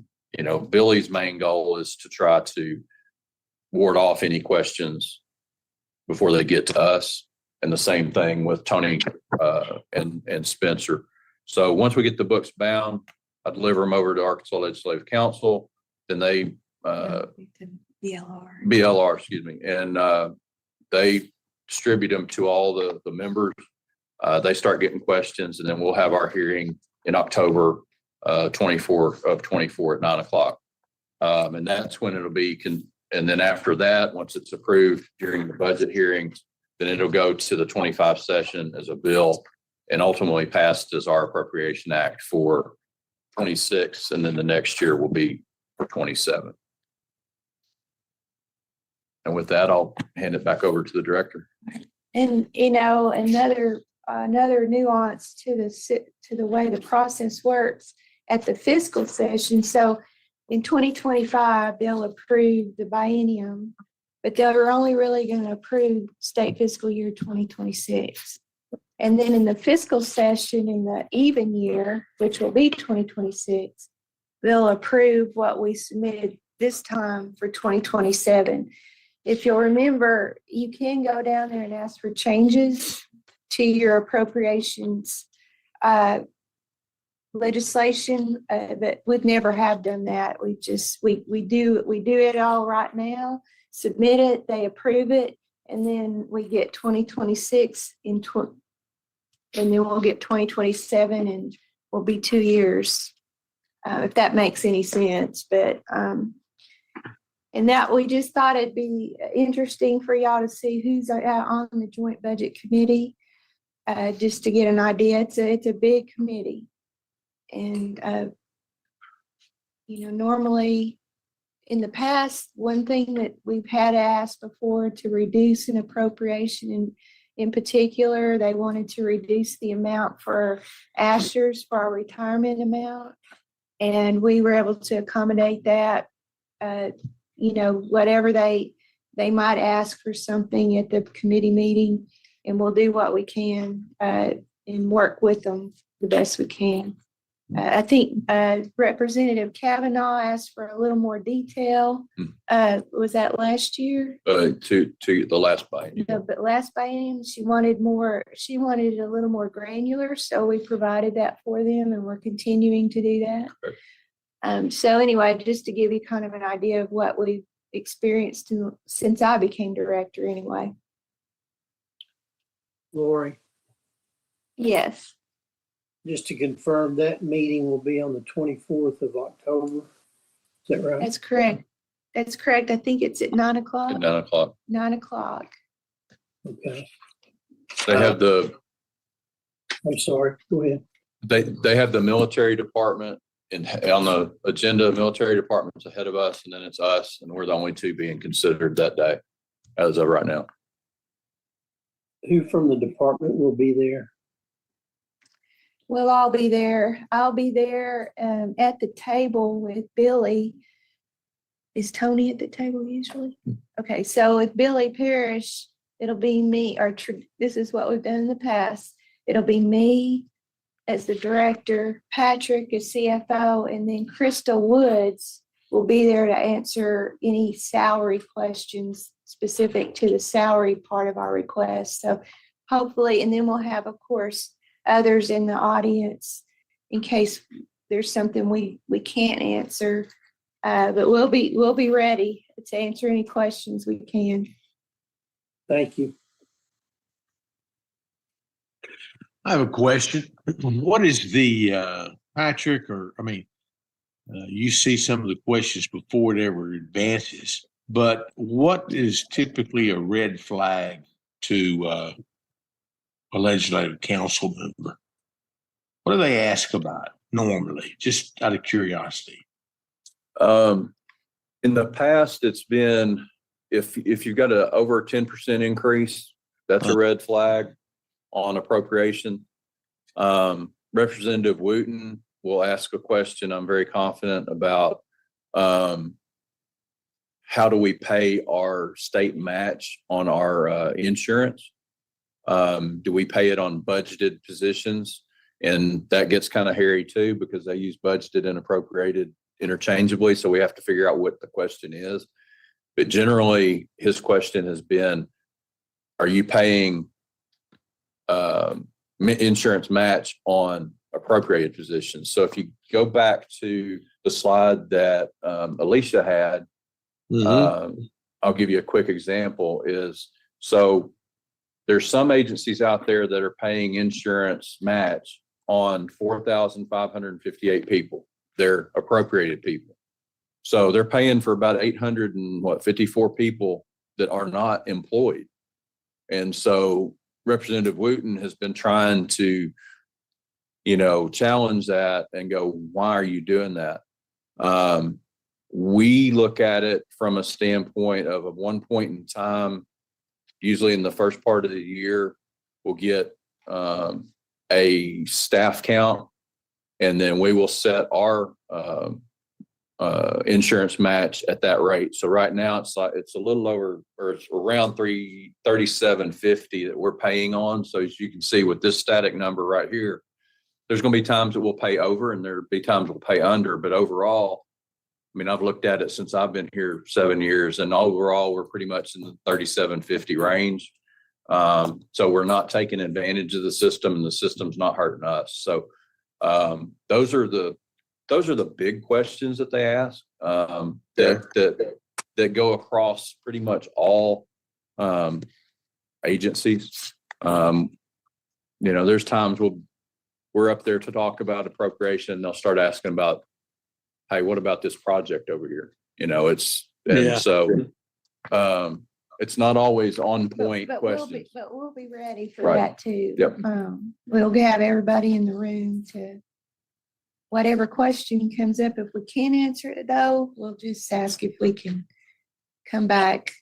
S7: Billy's main goal is to try to ward off any questions before they get to us. And the same thing with Tony and Spencer. So once we get the books bound, I deliver them over to Arkansas Legislative Council. Then they BLR, excuse me, and they distribute them to all the members. They start getting questions, and then we'll have our hearing in October 24 of 24 at 9 o'clock. And that's when it'll be, and then after that, once it's approved during the budget hearings, then it'll go to the 25 session as a bill and ultimately passed as our appropriation act for 26. And then the next year will be for 27. And with that, I'll hand it back over to the director.
S1: And, you know, another nuance to the way the process works at the fiscal session. So in 2025, they'll approve the biennium, but they're only really going to approve state fiscal year 2026. And then in the fiscal session in the even year, which will be 2026, they'll approve what we submitted this time for 2027. If you'll remember, you can go down there and ask for changes to your appropriations legislation, but we'd never have done that. We do it all right now, submit it, they approve it, and then we get 2026 and then we'll get 2027, and we'll be 2 years, if that makes any sense. But and that we just thought it'd be interesting for y'all to see who's on the Joint Budget Committee, just to get an idea. It's a big committee. And, you know, normally in the past, one thing that we've had asked before to reduce an appropriation, in particular, they wanted to reduce the amount for Asher's for our retirement amount. And we were able to accommodate that. You know, whatever they might ask for something at the committee meeting, and we'll do what we can and work with them the best we can. I think Representative Kavanaugh asked for a little more detail. Was that last year?
S7: To the last biennium.
S1: No, but last biennium, she wanted it a little more granular, so we provided that for them, and we're continuing to do that.
S7: Okay.
S1: So anyway, just to give you kind of an idea of what we've experienced since I became director anyway.
S3: Lori,
S1: Yes,
S3: just to confirm, that meeting will be on the 24th of October. Is that right?
S1: that's correct. That's correct. I think it's at 9 o'clock.
S7: At 9 o'clock.
S1: 9 o'clock.
S3: Okay.
S7: They have
S3: I'm sorry. Go ahead.
S7: they have the military department and on the agenda, military department's ahead of us, and then it's us, and we're the only two being considered that day as of right now.
S3: Who from the department will be there?
S1: Well, I'll be there. I'll be there at the table with Billy. Is Tony at the table usually? Okay, so with Billy Parrish, it'll be me, this is what we've done in the past. It'll be me as the director, Patrick as CFO, and then Crystal Woods will be there to answer any salary questions specific to the salary part of our request. So hopefully, and then we'll have, of course, others in the audience in case there's something we can't answer. But we'll be ready to answer any questions we can.
S3: Thank you.
S4: I have a question. What is the, Patrick, you see some of the questions before it ever advances, but what is typically a red flag to a legislative council member? What do they ask about normally, just out of curiosity?
S7: In the past, it's been, if you've got a over 10% increase, that's a red flag on appropriation. Representative Wooten will ask a question, I'm very confident about, how do we pay our state match on our insurance? Do we pay it on budgeted positions? And that gets kind of hairy too, because they use budgeted and appropriated interchangeably. So we have to figure out what the question is. But generally, his question has been, are you paying insurance match on appropriated positions? So if you go back to the slide that Alicia had, I'll give you a quick example is, so There's some agencies out there that are paying insurance match on 4,558 people. They're appropriated people. So they're paying for about 54 people that are not employed. And so Representative Wooten has been trying to, challenge that and go, why are you doing that? We look at it from a standpoint of at one point in time, usually in the first part of the year, we'll get a staff count, and then we will set our insurance match at that rate. So right now it's a little over, or it's around $337.50 that we're paying on. So as you can see with this static number right here, there's going to be times that we'll pay over and there'll be times we'll pay under, but overall, I mean, I've looked at it since I've been here 7 years, and overall we're pretty much in the $37.50 range. So we're not taking advantage of the system, and the system's not hurting us. So those are the big questions that they ask, that go across pretty much all agencies. There's times we're up there to talk about appropriation. They'll start asking about, hey, what about this project over here? It's not always on point questions.
S1: But we'll be ready for
S7: Right.
S1: that too.
S7: Yep.
S1: We'll have everybody in the room to, whatever question comes up, if we can't answer it though, we'll just ask if we can come back,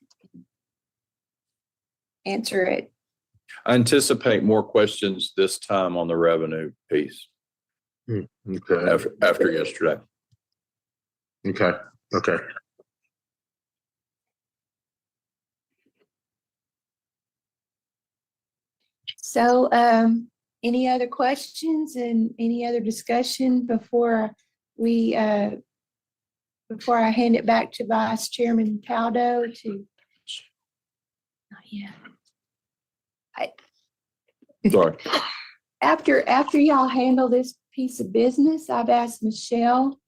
S1: answer it.
S7: I anticipate more questions this time on the revenue piece
S4: Okay.
S7: after yesterday.
S4: Okay. Okay.
S1: So, any other questions and any other discussion before I hand it back to Vice Chairman Taldo to? Not yet.
S7: Sorry.
S1: After y'all handle this piece of business, I've asked Michelle,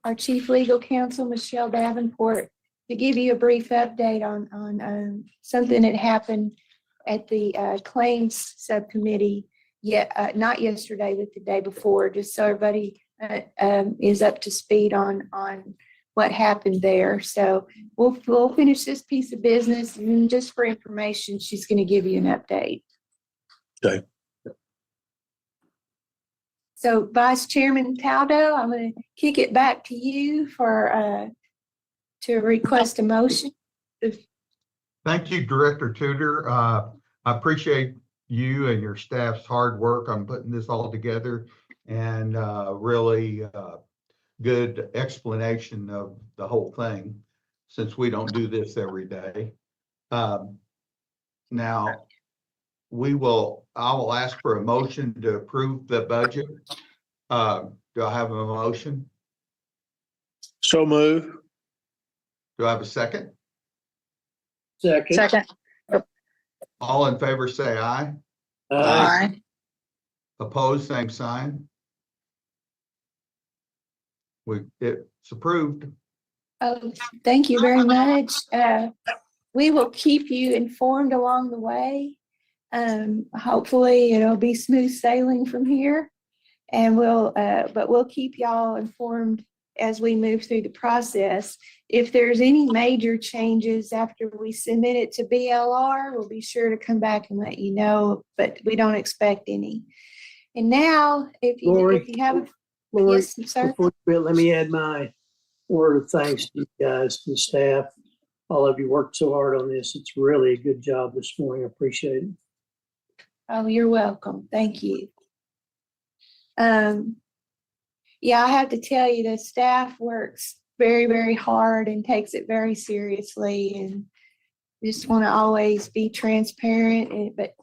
S1: our Chief Legal Counsel, Michelle Davenport, to give you a brief update on something that happened at the Claims Subcommittee, not yesterday, but the day before, just so everybody is up to speed on what happened there. So we'll finish this piece of business, and just for information, she's going to give you an update.
S4: Okay.
S1: So Vice Chairman Taldo, I'm going to kick it back to you to request a motion.
S2: Thank you, Director Tudor. I appreciate you and your staff's hard work on putting this all together, and really good explanation of the whole thing, since we don't do this every day. Now, I will ask for a motion to approve the budget. Do I have a motion?
S3: So move.
S2: Do I have a second?
S3: Second.
S2: All in favor, say aye.
S3: Aye.
S2: Opposed, same sign. It's approved.
S1: Oh, thank you very much. We will keep you informed along the way. Hopefully it'll be smooth sailing from here, and but we'll keep y'all informed as we move through the process. If there's any major changes after we submit it to BLR, we'll be sure to come back and let you know, but we don't expect any. And now, if you have,
S3: Lori,
S1: yes, sir.
S3: before you, let me add my word of thanks to you guys, to the staff. All of you worked so hard on this. It's really a good job this morning. I appreciate it.
S1: Oh, you're welcome. Thank you. Yeah, I have to tell you, the staff works very, very hard and takes it very seriously, and just want to always be transparent, but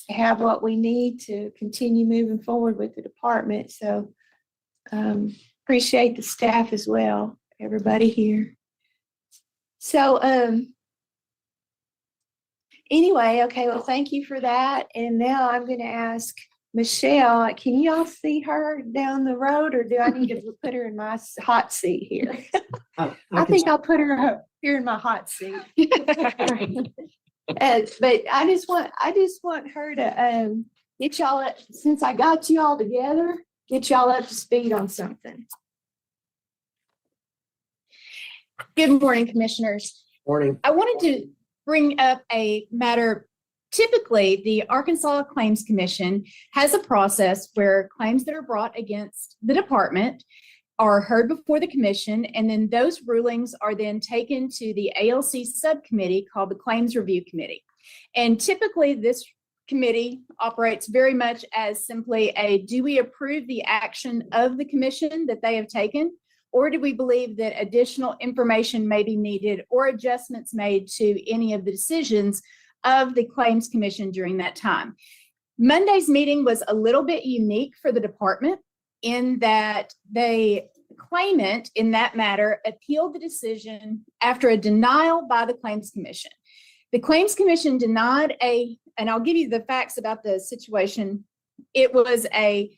S1: have what we need to continue moving forward with the department. So appreciate the staff as well, everybody here. So anyway, okay, well, thank you for that. And now I'm going to ask Michelle, can you all see her down the road, or do I need to put her in my hot seat here? I think I'll put her here in my hot seat. But I just want her to, get y'all, since I got you all together, get y'all up to speed on something.
S8: Good morning, Commissioners.
S3: Morning.
S8: I wanted to bring up a matter. Typically, the Arkansas Claims Commission has a process where claims that are brought against the department are heard before the commission, and then those rulings are then taken to the ALC subcommittee called the Claims Review Committee. And typically, this committee operates very much as simply a, do we approve the action of the commission that they have taken? Or do we believe that additional information may be needed or adjustments made to any of the decisions of the Claims Commission during that time? Monday's meeting was a little bit unique for the department in that the claimant in that matter appealed the decision after a denial by the Claims Commission. The Claims Commission denied and I'll give you the facts about the situation. It was a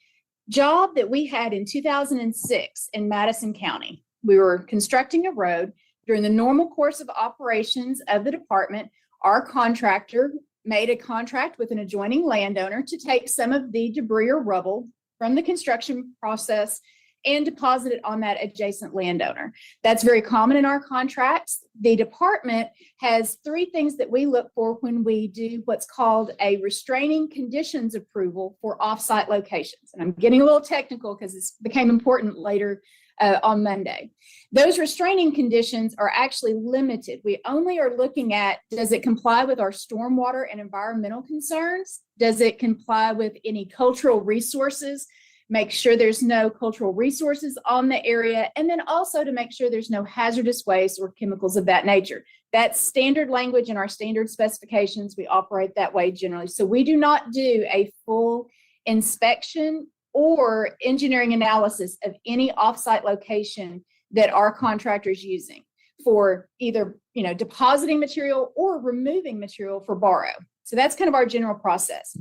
S8: job that we had in 2006 in Madison County. We were constructing a road. During the normal course of operations of the department, our contractor made a contract with an adjoining landowner to take some of the debris or rubble from the construction process and deposit it on that adjacent landowner. That's very common in our contracts. The department has three things that we look for when we do what's called a restraining conditions approval for offsite locations. And I'm getting a little technical because this became important later on Monday. Those restraining conditions are actually limited. We only are looking at, does it comply with our stormwater and environmental concerns? Does it comply with any cultural resources? Make sure there's no cultural resources on the area, and then also to make sure there's no hazardous waste or chemicals of that nature. That's standard language in our standard specifications. We operate that way generally. So we do not do a full inspection or engineering analysis of any offsite location that our contractor is using for either, depositing material or removing material for borrow. So that's kind of our general process.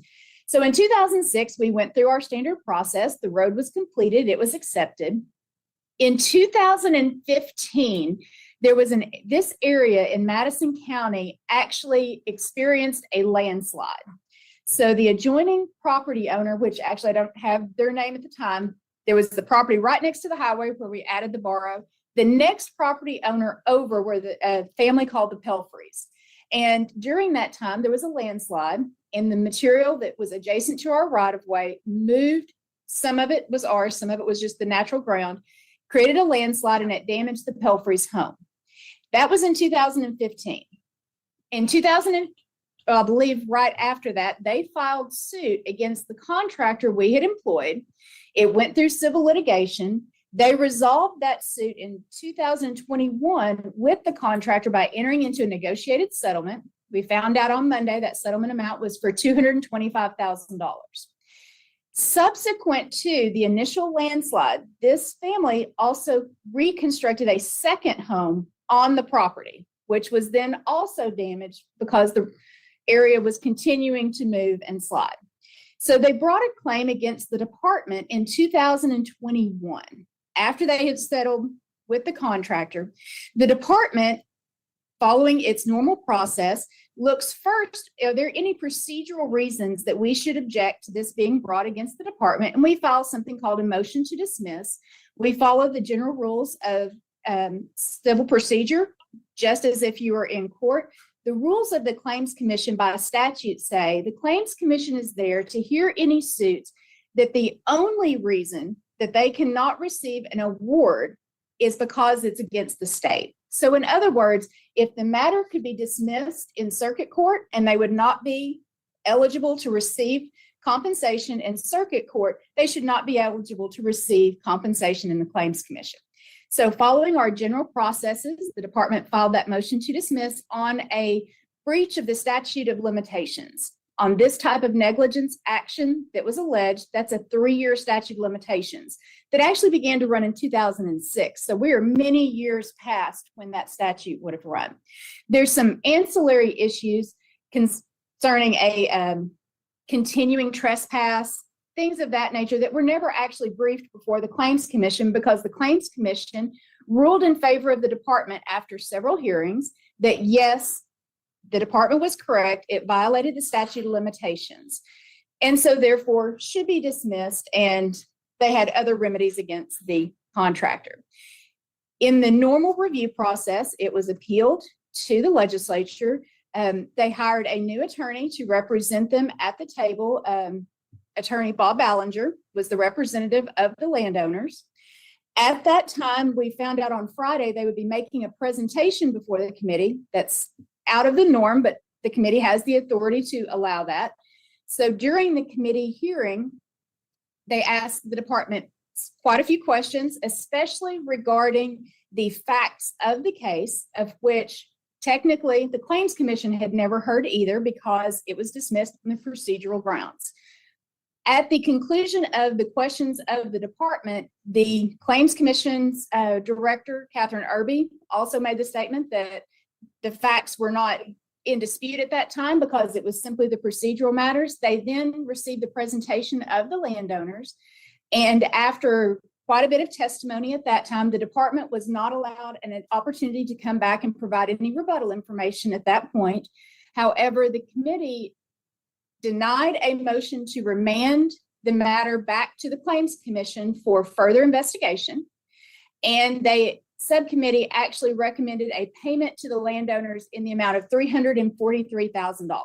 S8: So in 2006, we went through our standard process. The road was completed. It was accepted. In 2015, this area in Madison County actually experienced a landslide. So the adjoining property owner, which actually I don't have their name at the time, there was the property right next to the highway where we added the borrow. The next property owner over were the family called the Pelfreys. And during that time, there was a landslide, and the material that was adjacent to our right-of-way moved. Some of it was ours, some of it was just the natural ground, created a landslide, and it damaged the Pelfreys' home. That was in 2015. In I believe right after that, they filed suit against the contractor we had employed. It went through civil litigation. They resolved that suit in 2021 with the contractor by entering into a negotiated settlement. We found out on Monday that settlement amount was for $225,000. Subsequent to the initial landslide, this family also reconstructed a second home on the property, which was then also damaged because the area was continuing to move and slide. So they brought a claim against the department in 2021. After they had settled with the contractor, the department, following its normal process, looks first, are there any procedural reasons that we should object to this being brought against the department? And we file something called a motion to dismiss. We follow the general rules of civil procedure, just as if you were in court. The rules of the Claims Commission by statute say the Claims Commission is there to hear any suits that the only reason that they cannot receive an award is because it's against the state. So in other words, if the matter could be dismissed in circuit court and they would not be eligible to receive compensation in circuit court, they should not be eligible to receive compensation in the Claims Commission. So following our general processes, the department filed that motion to dismiss on a breach of the statute of limitations. On this type of negligence action that was alleged, that's a 3-year statute of limitations that actually began to run in 2006. So we are many years past when that statute would have run. There's some ancillary issues concerning a continuing trespass, things of that nature that were never actually briefed before the Claims Commission, because the Claims Commission ruled in favor of the department after several hearings that yes, the department was correct. It violated the statute of limitations. And so therefore should be dismissed, and they had other remedies against the contractor. In the normal review process, it was appealed to the legislature. They hired a new attorney to represent them at the table. Attorney Bob Ballinger was the representative of the landowners. At that time, we found out on Friday they would be making a presentation before the committee. That's out of the norm, but the committee has the authority to allow that. So during the committee hearing, they asked the department quite a few questions, especially regarding the facts of the case, of which technically the Claims Commission had never heard either because it was dismissed on the procedural grounds. At the conclusion of the questions of the department, the Claims Commission's director, Catherine Irby, also made the statement that the facts were not in dispute at that time because it was simply the procedural matters. They then received the presentation of the landowners. And after quite a bit of testimony at that time, the department was not allowed an opportunity to come back and provide any rebuttal information at that point. However, the committee denied a motion to remand the matter back to the Claims Commission for further investigation. And the subcommittee actually recommended a payment to the landowners in the amount of $343,000.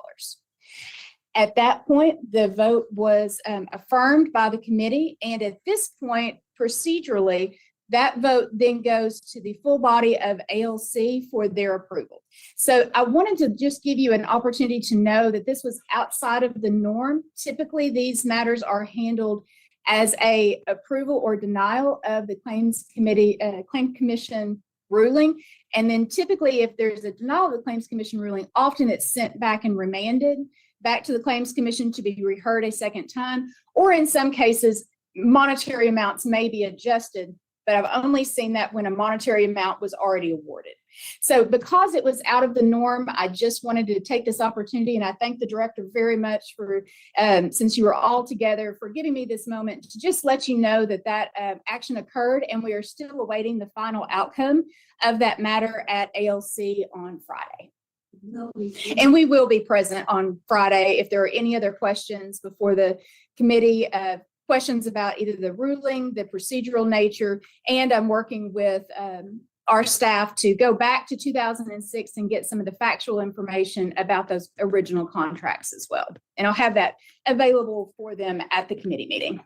S8: At that point, the vote was affirmed by the committee. And at this point, procedurally, that vote then goes to the full body of ALC for their approval. So I wanted to just give you an opportunity to know that this was outside of the norm. Typically, these matters are handled as a approval or denial of the Claims Commission ruling. And then typically, if there's a denial of the Claims Commission ruling, often it's sent back and remanded back to the Claims Commission to be reheard a second time, or in some cases, monetary amounts may be adjusted, but I've only seen that when a monetary amount was already awarded. So because it was out of the norm, I just wanted to take this opportunity, and I thank the director very much for, since you were all together, for giving me this moment to just let you know that that action occurred, and we are still awaiting the final outcome of that matter at ALC on Friday. And we will be present on Friday if there are any other questions before the committee, questions about either the ruling, the procedural nature, and I'm working with our staff to go back to 2006 and get some of the factual information about those original contracts as well. And I'll have that available for them at the committee meeting.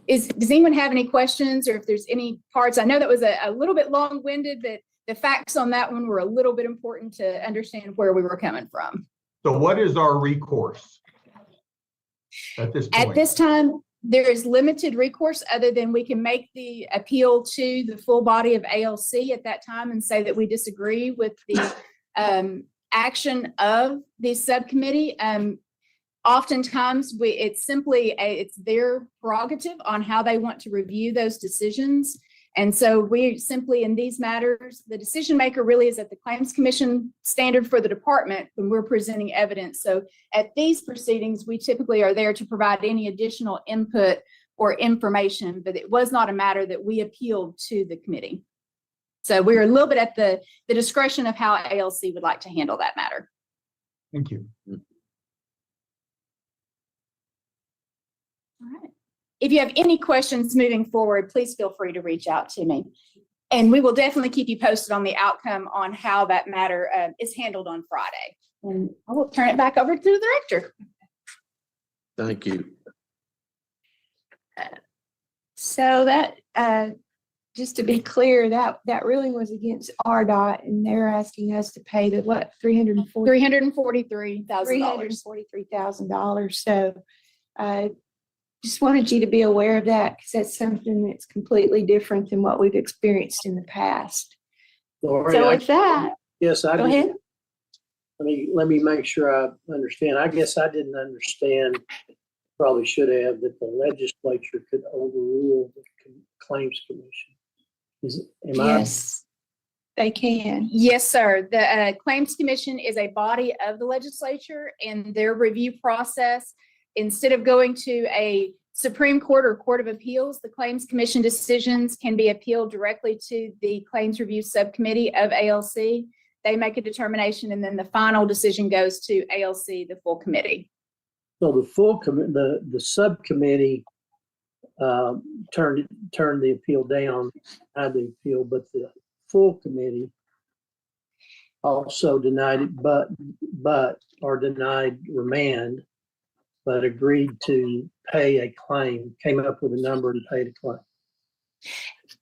S8: Does anyone have any questions, or if there's any parts? I know that was a little bit long-winded, but the facts on that one were a little bit important to understand where we were coming from.
S2: So what is our recourse at this point?
S8: At this time, there is limited recourse other than we can make the appeal to the full body of ALC at that time and say that we disagree with the action of the subcommittee. Oftentimes, it's simply it's their prerogative on how they want to review those decisions. And so we simply, in these matters, the decision maker really is at the Claims Commission standard for the department when we're presenting evidence. So at these proceedings, we typically are there to provide any additional input or information, but it was not a matter that we appealed to the committee. So we're a little bit at the discretion of how ALC would like to handle that matter.
S2: Thank you.
S8: All right. If you have any questions moving forward, please feel free to reach out to me. And we will definitely keep you posted on the outcome on how that matter is handled on Friday. And I will turn it back over to the director.
S4: Thank you.
S1: So that, just to be clear, that ruling was against RDOT, and they're asking us to pay the what,
S8: $343,000.
S1: $343,000. So just wanted you to be aware of that, because that's something that's completely different than what we've experienced in the past.
S3: Lori,
S1: So with that,
S3: yes,
S1: go ahead.
S3: Let me make sure I understand. I guess I didn't understand, probably should have, that the legislature could overrule the Claims Commission.
S1: Yes, they can.
S8: Yes, sir. The Claims Commission is a body of the legislature, and their review process, instead of going to a Supreme Court or Court of Appeals, the Claims Commission decisions can be appealed directly to the Claims Review Subcommittee of ALC. They make a determination and then the final decision goes to ALC, the full committee.
S3: So the full the subcommittee turned the appeal down, denied the appeal, but the full committee also denied it, or denied remand, but agreed to pay a claim, came up with a number and paid a claim.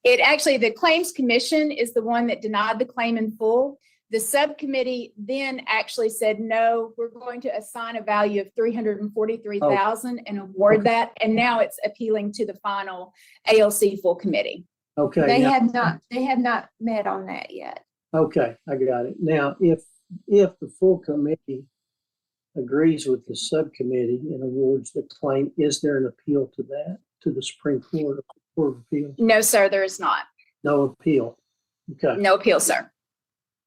S8: It actually, the Claims Commission is the one that denied the claim in full. The subcommittee then actually said, no, we're going to assign a value of $343,000 and award that. And now it's appealing to the final ALC full committee.
S3: Okay.
S1: They
S3: now-
S1: have not met on that yet.
S3: Okay, I got it. Now, if the full committee agrees with the subcommittee and awards the claim, is there an appeal to that, to the Supreme Court of Appeals?
S8: No, sir, there is not.
S3: No appeal. Okay,
S8: No appeal, sir.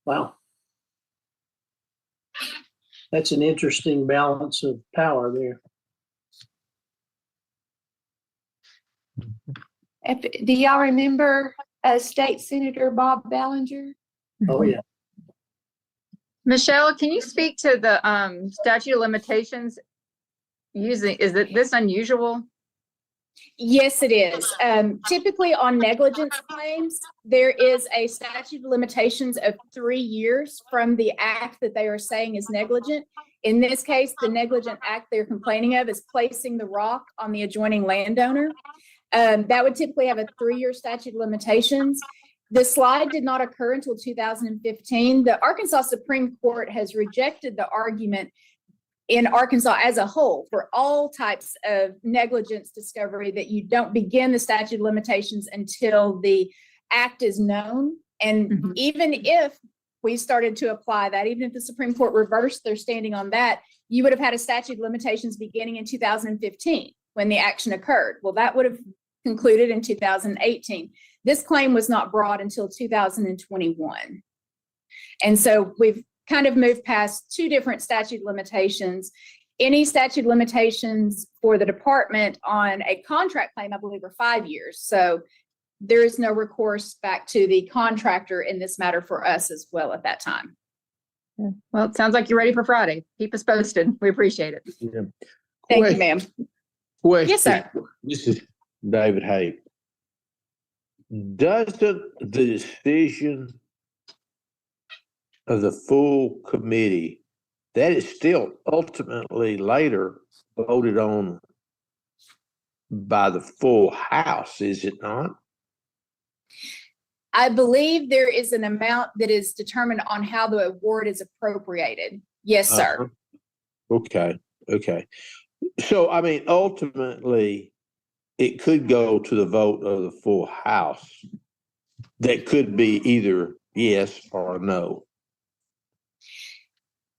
S3: wow. That's an interesting balance of power there.
S1: Do y'all remember State Senator Bob Ballinger?
S3: Oh, yeah.
S6: Michelle, can you speak to the statute of limitations? Is this unusual?
S8: Yes, it is. Typically on negligence claims, there is a statute of limitations of 3 years from the act that they are saying is negligent. In this case, the negligent act they're complaining of is placing the rock on the adjoining landowner. That would typically have a 3-year statute of limitations. The slide did not occur until 2015. The Arkansas Supreme Court has rejected the argument in Arkansas as a whole for all types of negligence discovery that you don't begin the statute of limitations until the act is known. And even if we started to apply that, even if the Supreme Court reversed their standing on that, you would have had a statute of limitations beginning in 2015 when the action occurred. Well, that would have concluded in 2018. This claim was not brought until 2021. And so we've kind of moved past 2 different statute limitations. Any statute limitations for the department on a contract claim, I believe, are 5 years. So there is no recourse back to the contractor in this matter for us as well at that time.
S6: Well, it sounds like you're ready for Friday. Keep us posted. We appreciate it.
S8: Thank you, ma'am.
S4: Question.
S8: Yes, sir.
S4: This is David Hay. Doesn't the decision of the full committee, that is still ultimately later voted on by the full House, is it not?
S8: I believe there is an amount that is determined on how the award is appropriated. Yes, sir.
S4: Okay. So, I mean, ultimately, it could go to the vote of the full House. That could be either yes or no.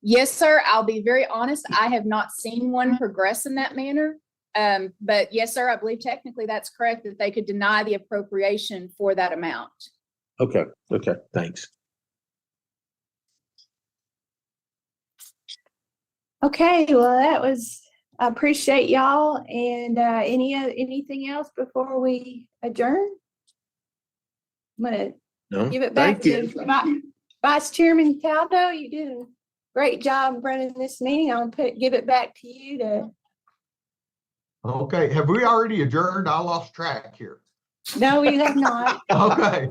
S8: Yes, sir. I'll be very honest. I have not seen one progress in that manner. But yes, sir, I believe technically that's correct, that they could deny the appropriation for that amount.
S4: Okay, thanks.
S1: Okay, well, I appreciate y'all. And anything else before we adjourn? I'm gonna
S4: No,
S1: give it back
S4: thank
S1: to
S4: you.
S1: Vice Chairman Caldo. You did a great job running this meeting. I'll give it back to you to.
S2: Okay, have we already adjourned? I lost track here.
S1: No, you have not.
S2: Okay,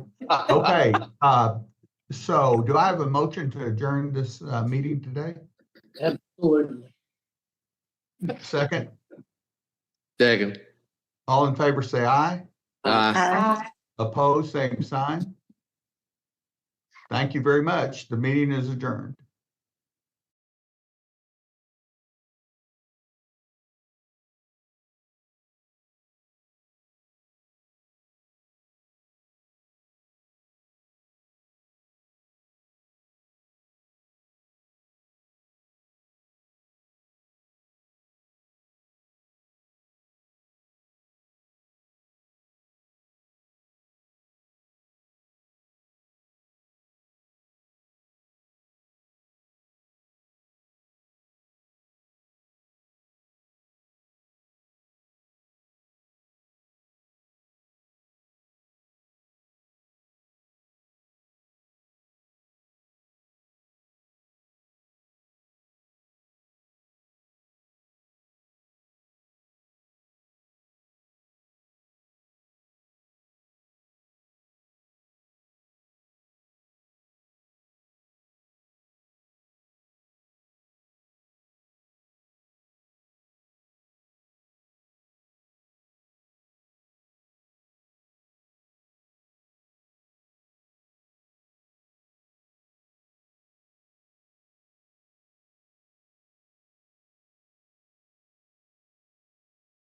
S2: so do I have a motion to adjourn this meeting today?
S3: Absolutely.
S2: Second,
S7: Second.
S2: all in favor, say aye.
S1: Uh,
S2: Opposed, same sign. Thank you very much. The meeting is adjourned.